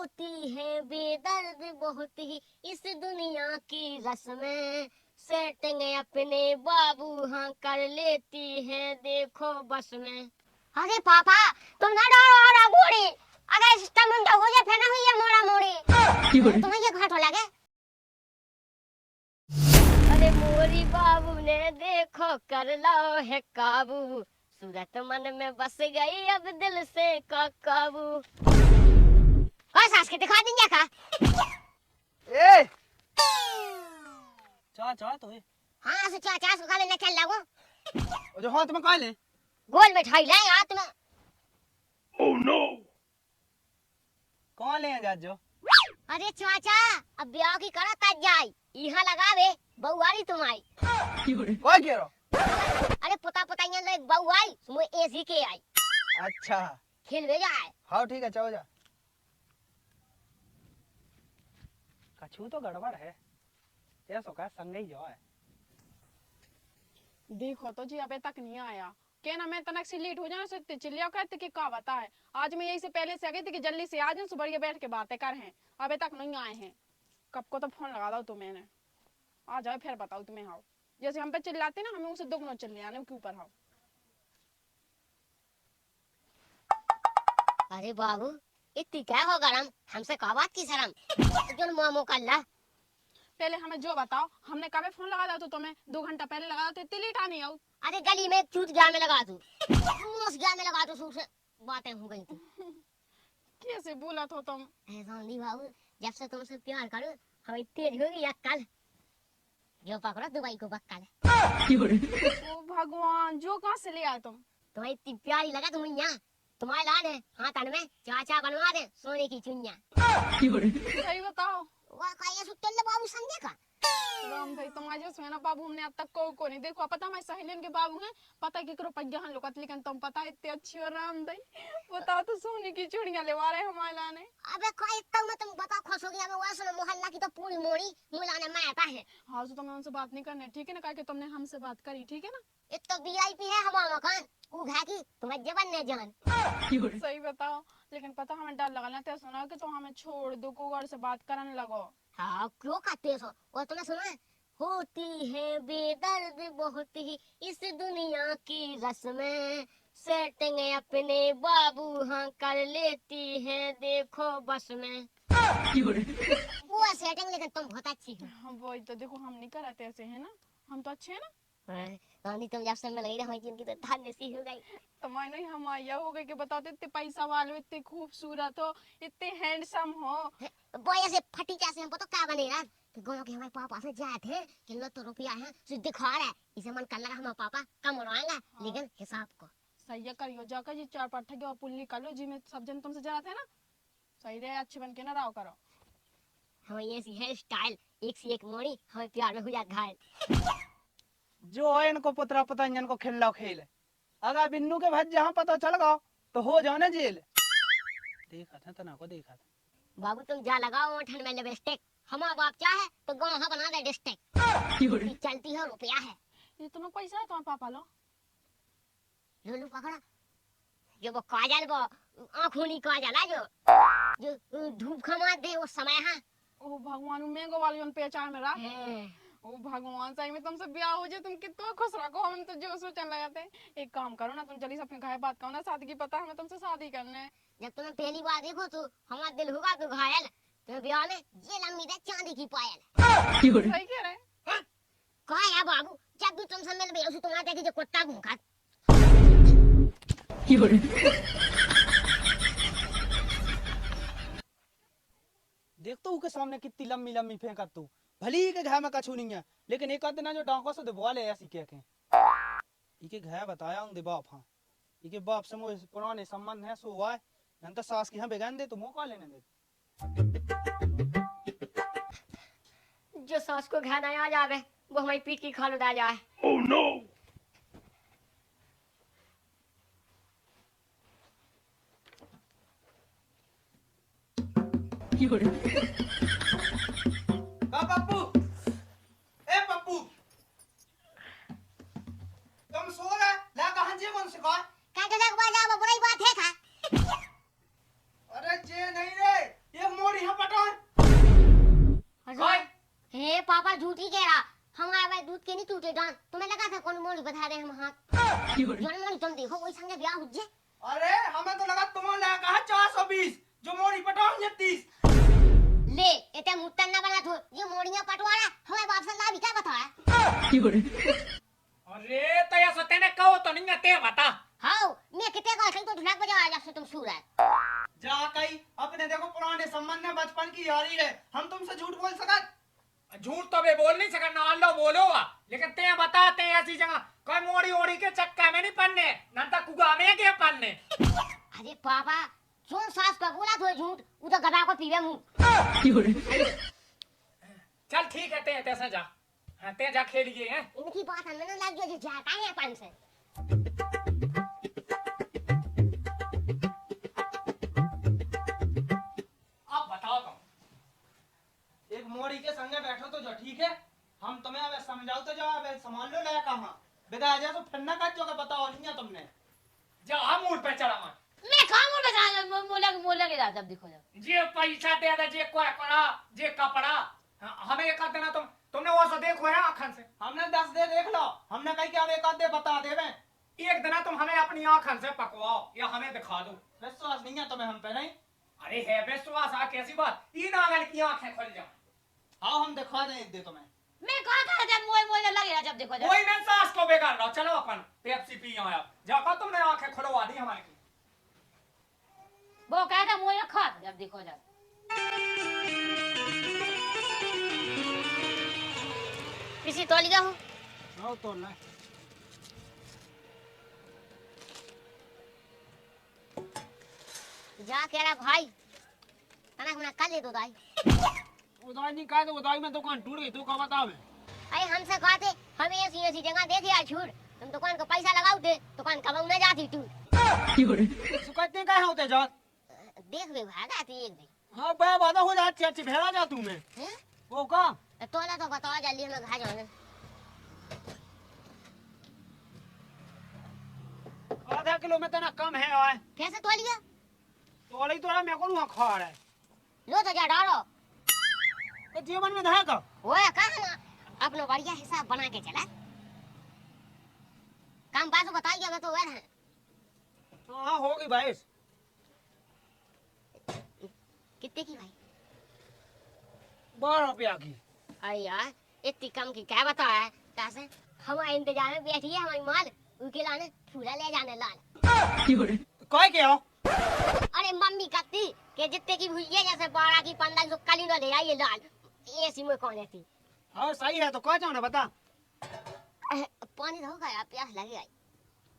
होती है बेदर्द बहुत ही इस दुनिया की रस्में, सेटिंग अपने बाबू हाँ कर लेती है देखो बस में। अरे पापा तुम ना डरो और बूढ़ी, अगर सिस्टम में हो जाए फिर ना हुई है मोड़ा मोड़ी तुम्हें ये घाट हो लगे। अरे मोरी बाबू ने देखो कर लाओ है काबू, सूरत मन में बस गई अब दिल से काबू। और सास के दिखा देंगे का ए चाचा तो है। हाँ से चाचा सुखा लेने चल लागो। और जो हाथ में का ले गोल मिठाई ले हाथ में। ओह नो कौन ले जा जो। अरे चाचा अब ब्याह की करा तज जाई यहाँ लगावे बहुआरी तुम आई। कोई कह रहा। अरे पता यहाँ ले बहु आई तुम एसी के आई। अच्छा खेल वे जाए। हाँ ठीक है चलो जा। कछु तो गड़बड़ है ये सोका संग ही जो है। देखो तो जी अबे तक नहीं आया क्या ना मैं तनक से लेट हो जाना सकते चिल्लिया कहते कि का बता है आज मैं यही से पहले से आ गई थी कि जल्दी से आ जाऊं सुबह ये बैठ के बातें कर हैं अबे तक नहीं आए हैं। कब को तो फोन लगा दो तुम्हें ने आ जाए फिर बताओ तुम्हें हाउ जैसे हम पे चिल्लाते ना हमें उसे दुगना चिल्ले आने के ऊपर हाउ। अरे बाबू इतनी क्या हो गरम हमसे का बात की शर्म जो मोमो कल्ला। पहले हमें जो बताओ हमने कब फोन लगा दिया तो तुम्हें 2 घंटा पहले लगा दो इतनी लेट आनी आओ। अरे गली में चूत गया में लगा दूं मोस गया में लगा दूं सूसे बातें हो गई थी। कैसे बोला तो तुम ऐसा नहीं बाबू जब से तुमसे प्यार करूं हम तेज हो गई अक्कल जो पकड़ो दुबई को बक्कल। ओ भगवान जो कहां से ले आए तुम तुम्हें इतनी प्यारी लगा तुम यहाँ तुम्हारे लाड है हाथ में चाचा बनवा दे सोने की चुनिया। सही बताओ वाह का ये सुतल बाबू संजय का राम भाई तुम्हारे सोना बाबू हमने अब तक को नहीं देखो पता हमारे सहेलियन के बाबू हैं पता कि करो पज्ञान लोकत लेकिन तुम पता इतने अच्छी और राम भाई बताओ तो सोने की चूड़ियां लेवा रहे हमारे लाने। अबे कोई इतना में तुम बता खुश हो गया मैं वैसे मोहल्ला की तो पूरी मोड़ी मुलाने में आता है। हाँ तो तुम्हें उनसे बात नहीं करनी ठीक है ना कहा कि तुमने हमसे बात करी ठीक है ना। इतना वीआईपी है हमारा मकान वो घा की तुम्हें जबन ने जान। सही बताओ लेकिन पता हमें डर लगा ना सुना कि तुम हमें छोड़ दो को घर से बात करने लगो। हाँ क्यों कहते हो और तुमने सुना होती है बेदर्द बहुत ही इस दुनिया की रस्में, सेटिंग अपने बाबू हाँ कर लेती है देखो बस में। वो सेटिंग लेकिन तुम बहुत अच्छी हो। हाँ वही तो देखो हम नहीं कराते ऐसे है ना हम तो अच्छे है ना। रानी तुम जब से मिल गई रही उनकी तो धन्य सी हो गई। तुम्हारे नहीं हम आया हो गए कि बताओ तो इतने पैसा वाले इतने खूबसूरत हो इतने हैंडसम हो। वो ऐसे फटी कैसे हमको तो क्या बनेगा कि गोलों के हमारे पापा से जाए थे कि लो तो रुपया है सिर्फ दिखा रहा है इसे मन कर लगा हमारे पापा कम उड़वाएंगा। हाँ। लेकिन हिसाब को सही है करियो जाकर जी 4 पाठा के और पुल्ली कर लो जी में सब जन तुमसे जरा थे ना सही रहे अच्छे बन के ना रहो करो। हमें ये सी हेयर स्टाइल एक सी एक मोड़ी हमें प्यार में हो जाए घायल जो है इनको पुत्रा पतंजन को खिल्ला खेल अगर बिन्नू के भज जहाँ पता चल गया तो हो जाने जेल। देखा था तना को देखा था बाबू तुम जा लगाओ ठंड में लिपस्टिक हमारा बाप चाहे तो गाँव बना दे डिस्ट्रिक्ट चलती है रुपया है ये तुम्हें पैसा है तुम्हारे पापा लो लोलू पकड़ा जो वो काजल वो आँखों नहीं काजल है जो धूप खमा दे वो समय है। ओ भगवान मैंगो वाली उन पहचान में रहा ओ भगवान सही में तुमसे ब्याह हो जाए तुम कितना खुश रखो हम तो जो सोचने लगे थे एक काम करो ना तुम जल्दी से अपने घर बात करो ना शादी की पता हमें तुमसे शादी करना है। जब तुम्हें पहली बार देखो तो हमारा दिल होगा तो घायल तुम्हें ब्याह में ये लंबी दे चांदी की पायल। सही कह रहे कहा है बाबू जब भी तुमसे मिल गई उसे तुम्हारे देखी जो कुत्ता भूखा देख तो उसके सामने कितनी लम्बी लम्बी फेंका तू भली के घर में कछु नहीं है लेकिन एक आध ना जो डांकों से दबवा ले ऐसी कह के इके घर बताया हूं दे बाप। हाँ इके बाप से मोए पुराने संबंध है सो हुआ है नंतर सास की यहाँ बेगान दे तो मौका लेने दे। जो सास को घर आ जावे वो हमारी पीठ की खाल उड़ा जाए। ओह नो पप्पू ए पप्पू तुम सो गए ला कहां जे कौन से कहा का के लग बाजा बुराई बात है का। अरे जे नहीं रे ये झूठी कह रहा। हमारे भाई दूध के नहीं टूटे डांस। तुम्हें लगा था कौन मोड़ी बता रहे हम हाथ। जो मोड़ी तुम देखो वही संगे ब्याह हो जाए। अरे हमें तो लगा तुम्हारे कहा 420 जो मोड़ी पटाओ 30। ले इतने मुत्तन ना बना थो। ये मोड़ियां पटवारा हमें बाप से भी क्या बताया। अरे तो ये सत्य ने कहो तो नहीं ते बता। हाँ मैं कितने का तो ढुलक बजा जब से तुम सो रहे। जा कहीं अपने देखो पुराने संबंध में बचपन की यारी है, हम तुमसे झूठ बोल सकत? झूठ तो बे बोल नहीं सकना अल्लाह बोलो वा, लेकिन ते बताते ऐसी जगह कोई मोड़ी ओड़ी के चक्का में नहीं पन्ने नंता कुगा में के पन्ने। अरे पापा जो सास का बोला तो झूठ वो तो गधा को पीवे मुंह। चल ठीक है ते तैसे जा। हाँ ते जा खेलिए हैं। इनकी बात हमें ना लग जो जाता है अपन से। अब बताओ तुम। एक मोड़ी के संगे बैठो तो जो ठीक है, हम तुम्हें अब समझाओ तो जाओ, अब संभाल लो लाया कहाँ बेटा जा तो फिर ना कर जो बताओ नहीं है तुमने। जा हम मूड पे चढ़ा मैं। मैं कहाँ मुड़ बता मोला के रात अब देखो जब जे पैसा दे दे जे कोई कड़ा जे कपड़ा हमें एक आध देना तुमने वो सब देखो है आँखन से। हमने 10 दे देख लो, हमने कही कि अब एक आध दे बता देवे। एक दिन तुम हमें अपनी आँखन से पकवाओ या हमें दिखा दो। विश्वास नहीं है तुम्हें हम पे? नहीं अरे है विश्वास आ कैसी बात, तीन आंगन की आंखें खुल जाए। आओ हम दिखा दें एक दे तुम्हें। मैं कहाँ था जब मोला लगे रहा जब देखो जब कोई मैं सास को बेकार रहो, चलो अपन पेप्सी पी आया जाकर तुमने आंखें खुलवा दी हमारे की। वो कहा था मोया खा था जब देखो जब किसी तौलिया हो आओ तो ना जा कह रहा भाई तना हुना कल ले दो दाई। उदाई नहीं कहा तो उदाई में दुकान टूट गई, तू का बतावे। अरे हमसे कहते हमें ऐसी जगह देखे यार छूट तुम दुकान का पैसा लगाओ दे दुकान कब न जाती तू। सुकते कहे होते जा देख वे भाग आती एक दिन। हां बा वादा हो जा चाची भेड़ा जा तू में हैं वो का तोला तो बताओ जल्दी हमें घर जाना। आधा किलो में तना कम है आए कैसे तौलिया तो वाली तो मेरे को वहां खा रहा है। लो तो जा डालो तो जीवन में धागा वो कहा अपना बढ़िया हिसाब बना के चला काम बात बताइए मैं तो वह है। हां होगी भाई। कितने की भाई? 12 रुपया की। अरे यार इतनी कम की क्या बताया कैसे हमारे इंतजार में बैठी है हमारी माल उनके लाने फूला ले जाने लाल। कोई क्या हो? अरे मम्मी कहती कि जितने की भूलिए जैसे 12 की 15 जो कली न ले आइए लाल ऐसी में कौन है थी। हाँ सही है तो क्या चाहो ना बता। पानी तो होगा यार प्यास लगेगा।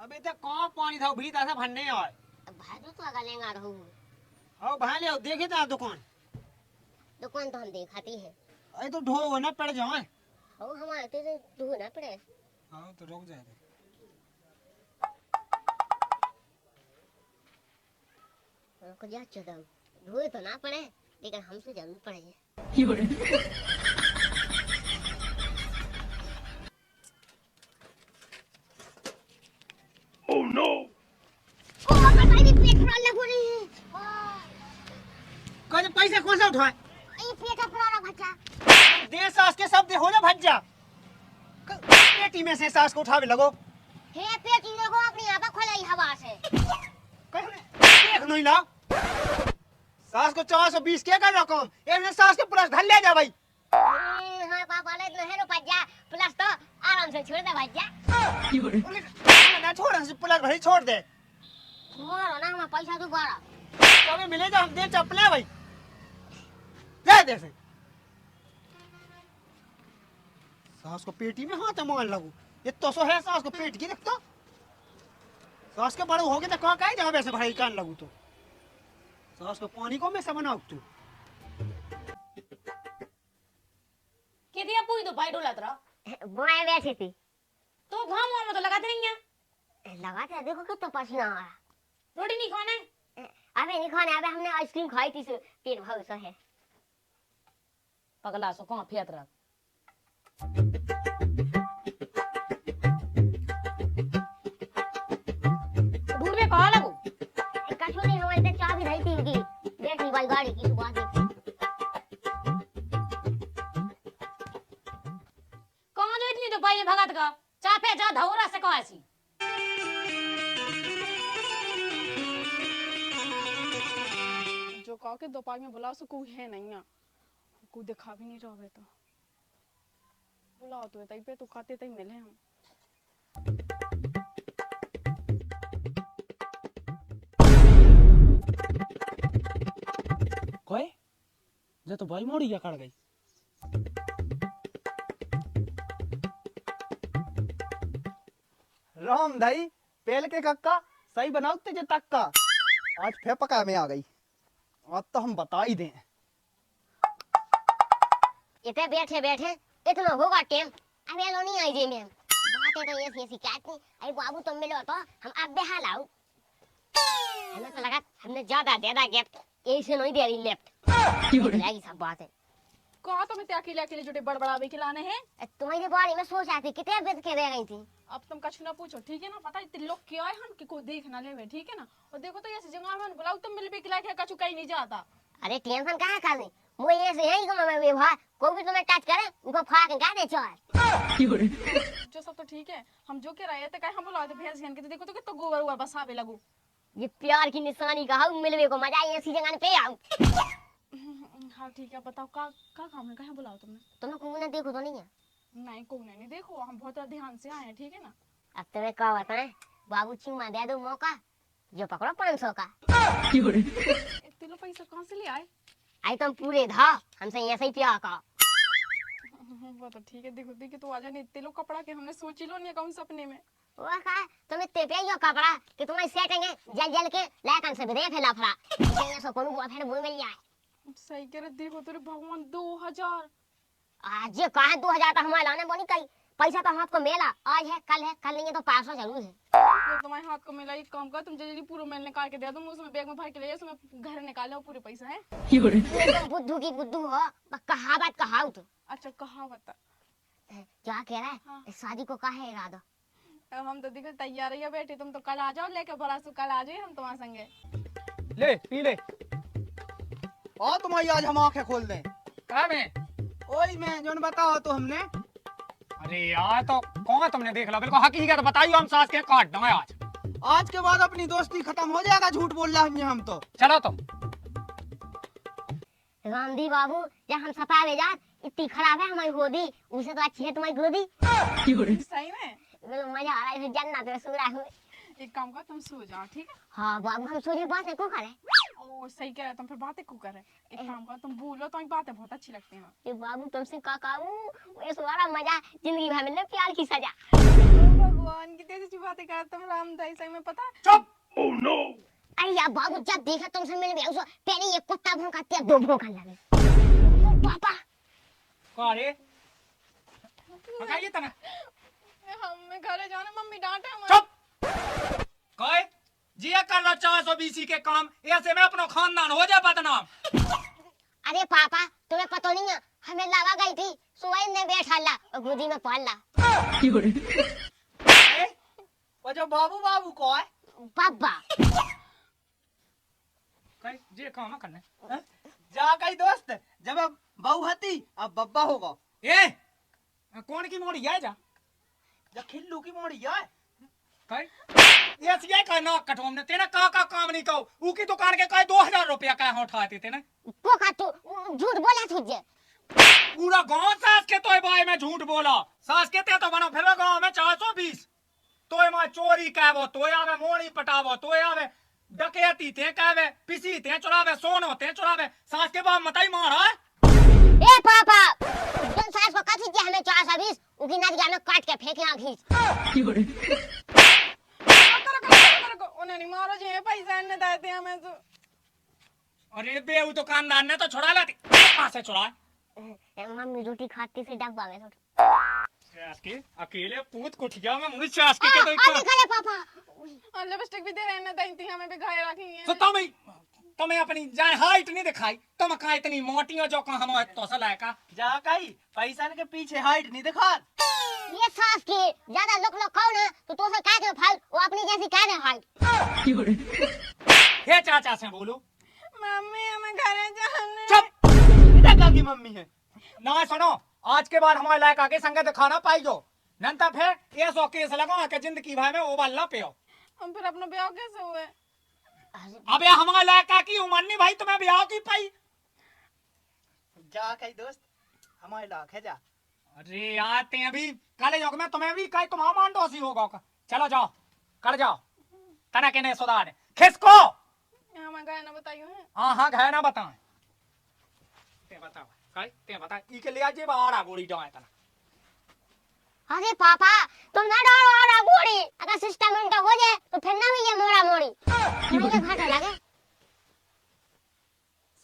अबे तो कौन पानी था भीतर से भरने आए। भाई तो अगर लेंगा रहूं हाँ भाई ले देखे था दुकान दुकान तो हम दिखाती है। अरे तो ढो ना पड़ जाए। हो हमारे तो ढूंढना पड़े। हाँ तो रुक जाए को जा चुदम ढूंढ तो ना पड़े लेकिन हमसे जरूर पड़ेंगे। ओह नो ओ बताइए पेट्रोल लगो रही है। कौन पैसे कौन सा उठाए? ये पेट्रोल बच्चा दे सास के सब दे हो जा भज्जा पेटी में से सास को उठावे लगो। हे पेटी लोगों अपनी आंखें खोलाई हवा से देख नहीं ला सास को 420 क्या कर रखो एक सास के प्लस धर ले जा भाई। हाँ पापा ले इतना है रो भज्जा प्लस तो आराम से छोड़ दे भज्जा ना छोड़ प्लस भरी छोड़ दे मारो ना हमें पैसा दोबारा कभी मिले जा हम दे चपले भाई दे दे से सास को पेटी में हाथ मान लगू ये तो सो है सास को पेट की देखता सास के बड़े हो गए तो कहाँ कहीं जा वैसे भाई कान लगू तो सास को पानी को में से बनाओ तू के दिया पूरी तो भाई डोला तरा बुआएं बैठी थी तो घाम में तो लगाते नहीं है लगाते देखो कितना पसीना आ रहा। रोटी नहीं खाना है अबे नहीं खाने अबे हमने आइसक्रीम खाई थी पेट भर सा है पगला सो कहाँ फेत रहा दूर में कहाँ लगो कशो नहीं हमारे तो चाबी नहीं थी इनकी बैटरी वाली गाड़ी की सुबह देखी तो पाई भगत का चापे जा धौरा से कहा सी जो कहो के दोपहर में बुलाओ सो कोई है नहीं, कोई दिखा भी नहीं रहा तो बुलाओ तो तई पे तो खाते तई मिले हम। कोई जे तो भाई मोड़ी क्या कर गई। राम भाई पेल के कक्का सही बनाओ तुझे तक्का। आज फिर पका में आ गई, आज तो हम बता ही दें। इतने बैठे बैठे इतना होगा टेम अबे लो नहीं आई जे मैम बातें तो ऐसी ऐसी कहती अरे बाबू तुम मिलो तो हम अब बेहाल आऊ। हमें तो लगा हमने ज्यादा दे दा गिफ्ट ऐसे नहीं दे रही लेफ्ट लगी सब बातें। कहा तो मैं ते अकेले अकेले जुटे बड़बड़ावे खिलाने हैं। तुम्हारे बारे में सोच रही थी कितने बेच के रह गई थी। अब तुम कछ ना पूछो ठीक है ना, पता है इतने लोग क्यों आए हम कि कोई देख ना ले ठीक है ना। और देखो तो ऐसी जगह में बुलाओ तुम मिल भी खिला के कछु कहीं नहीं जाता। अरे टेंशन कहाँ कर रही मुझे ऐसे यही कम में व्यवहार कोई भी तुम्हें टच करे उनको फाड़ के गाड़े चोर। जो सब तो ठीक है, हम जो कह रहे थे कहीं हम बुलाते भैंस गन के तो देखो तो कितना गोबर हुआ बसावे लगू। ये प्यार की निशानी का हम मिलवे को मजा ऐसी जगह पे आऊं। हाँ ठीक है, बताओ का काम है, कहाँ बुलाओ तुमने। तुम्हें को देखो तो नहीं है। नहीं को नहीं देखो, हम बहुत ध्यान से आए हैं ठीक है ना। अब तुम्हें क्या बताएं बाबू चुम्मा दे दो मौका जो पकड़ो 500 का। इतने पैसा कहाँ से ले आए। आई तुम पूरे था हमसे ऐसे ही प्यार का। वो तो ठीक है, देखो तो आज इतने लोग कपड़ा के हमने सोच ही लो नहीं कौन सपने में। वो का तुम इतने पे यो कपड़ा कि तुम्हारी सेटिंग है जल जल के लायक से विदेश फैला फरा ये सो कोनु बुआ फिर बोल मिल जाए। सही कह रहे, देखो तेरे भगवान 2000 आज ये कहा 2000 तो हमारे लाने बोली कई पैसा तो हाथ को मेला आज है कल नहीं है तो 500 जरूर है। तो तुम्हारे हाथ को मिला एक काम कर, तुम जल्दी पूरा मेल निकाल के दे दो, उसमें बैग में भर के ले जाओ, उसमें घर निकालो पूरे पैसा है। तुम बुद्धू की बुद्धू हो कहावत कहाऊ तो। अच्छा कहावत क्या कह रहा है हाँ। इस शादी को काहे इरादा। अब हम तो देखो तैयार है बेटे, तुम तो कल आ जाओ लेके बड़ा सु कल आ जाइए हम तुम्हारे संगे। ले पी ले और तुम्हारी आज हम आंखें खोल दें। कहाँ में? ओई मैं जोन बताओ तो हमने। अरे यार तो कौन तुमने देख ला बिल्कुल हकीकत बताइयो, हम सास के काट दूंगा आज के बाद अपनी दोस्ती खत्म हो जाएगा, झूठ बोल रहे हैं हम तो। चलो तो रामदी बाबू जब हम सतावे जात इतनी खराब है हमारी गोदी उसे तो अच्छी है तुम्हारी गोदी। सही में मजा आ रहा है जन्नत में सो रहा हूँ। एक काम कर तुम सो जाओ ठीक है। हाँ बाबू हम सोचे बात है को करे। ओ सही कह रहे तुम फिर बातें क्यों कर रहे। एक काम कर तुम बोलो, तुम्हारी बातें बहुत अच्छी लगती हैं। ये बाबू तुमसे का कहूँ ये सारा मजा जिंदगी भर मिलने प्यार की सजा। भगवान कितनी अच्छी बातें कर तुम रामदाई सही में पता। चुप। अरे यार बाबू जब देखा तुमसे मिल गया उसको पहले ये कुत्ता भौंकते अब 2 भौंकने लगे। पापा कहाँ रे? बताइए तना। हमें घरे जाना मम्मी डांटे हमें। चुप। कहे जिया कर लो 420 के काम ऐसे में अपना खानदान हो जाए बदनाम। अरे पापा तुम्हें पता नहीं है हमें लगा गई थी सुबह ने बैठा ला और गोदी में पाल ला। वो जो बाबू बाबू को है पापा कहे जे काम करने जा कई दोस्त जब अब बहू हती अब बब्बा होगा। ए कौन की मोड़ी है जा खिल्लू की मोड़ी है। कहे ये सीए का ना कठोम ने तेरा का काम नहीं कहो ऊ की दुकान के कहे 2000 रुपया का उठाते थे ना। को का तू झूठ बोला तुझे। पूरा गांव सास के तोय बाय में झूठ बोला सास के ते तो बनो फिर गांव में 420 तोय मां चोरी कहबो तोय आवे मोड़ी पटावो तोय आवे डकैती ते कहवे पिसी ते चुरावे सोनो ते चुरावे सास के बाप मताई मारा। ए पापा जन सास को कथी के हमें 420 उकी नाच गाना काट के फेंके आ खींच। उन्हें नहीं मारो जी पैसा ने देते हमें तो। अरे बे वो दुकानदार ने तो छुड़ा लाती कहां से छुड़ा। मम्मी रोटी खाती से डब्बा में सास के अकेले पूत कुठिया में मुझे सास के तो अरे खले पापा और लिपस्टिक भी दे रहे हैं देती हमें भी घरे रखी है। तो तुम्हें अपनी जान हाइट नहीं दिखाई तुम कहां इतनी मोटी हो जो कहां हम तो सलाह का जा कई पैसा के पीछे हाइट नहीं दिखा। ये सास की ज्यादा लोग खाओ ना तो से काट के फाल वो अपनी जैसी कह रहे हाइट। हे चाचा से बोलो मम्मी हमें घरे जाना। चुप इधर का की मम्मी है ना सुनो आज के बाद हमारे लायक आके संग दिखाना पाइयो नंता फिर ये सो केस लगा के जिंदगी भाई में ओबल ना पियो। हम फिर अपना ब्याह कैसे हुए? अबे हमारा लड़का की उम्र नहीं भाई तुम्हें ब्याह की पाई। जा कहीं दोस्त हमारे लाख है जा। अरे आते हैं अभी काले योग में तुम्हें भी कहीं तुम्हारा मांडोसी होगा का। चलो जाओ कर जाओ तना के ने सुधार खिसको। हमें गए ना बताइयो है। हाँ हाँ घाय ना बताएं ते बताओ कई ते बता ई के ले आजे बाड़ा गोड़ी जाए तना। अरे पापा तुम ना डरो और बूढ़ी अगर सिस्टम उनका हो जाए तो फिर ना भी ये मोड़ा मोड़ी मुझे घाटा लगे।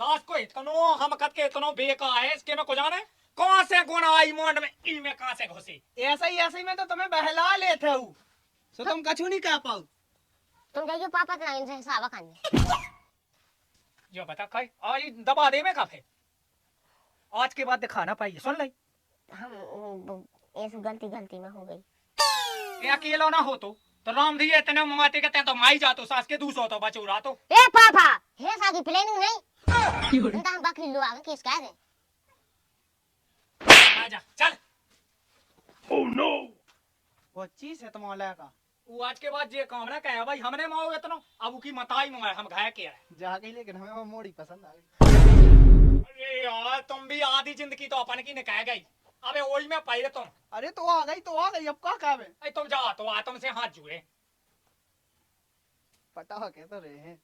सास को इतनो हम कत के इतनो बेका है इसके में को जाने कौन से गुण आई मोंड में ई में कहां से घुसी। ऐसा ही मैं तो तुम्हें बहला लेते हूँ सो तुम कछु नहीं कह पाओ। तुम कहियो पापा तो इनसे हिसाब खाने जो बता कई आज ही दबा दे में काफे आज के बाद दिखाना पाइए सुन ले। हम ऐसी गलती में हो गई। ये अकेला ना हो तो राम दी इतने माते कहते तो माई जा तो सास के दूसरो तो बचूरा तो। ए पापा हे साकी प्लानिंग नहीं इंता हम बकरी लो आगे किस कह दे। आजा चल। ओह नो वो चीज है तुम्हारा का वो आज के बाद ये काम ना कहे भाई हमने माओ इतना अब की मताई मार हम घाय के है जाके लेकिन हमें वो मोड़ी पसंद आ गई। अरे यार तुम भी आधी जिंदगी तो अपन की ने कह गई। अबे वही में पाई तुम। अरे तो आ गई अब क्या काम है। तुम जा तो आ तुमसे हाथ जुड़े पता हो के तो रहे हैं।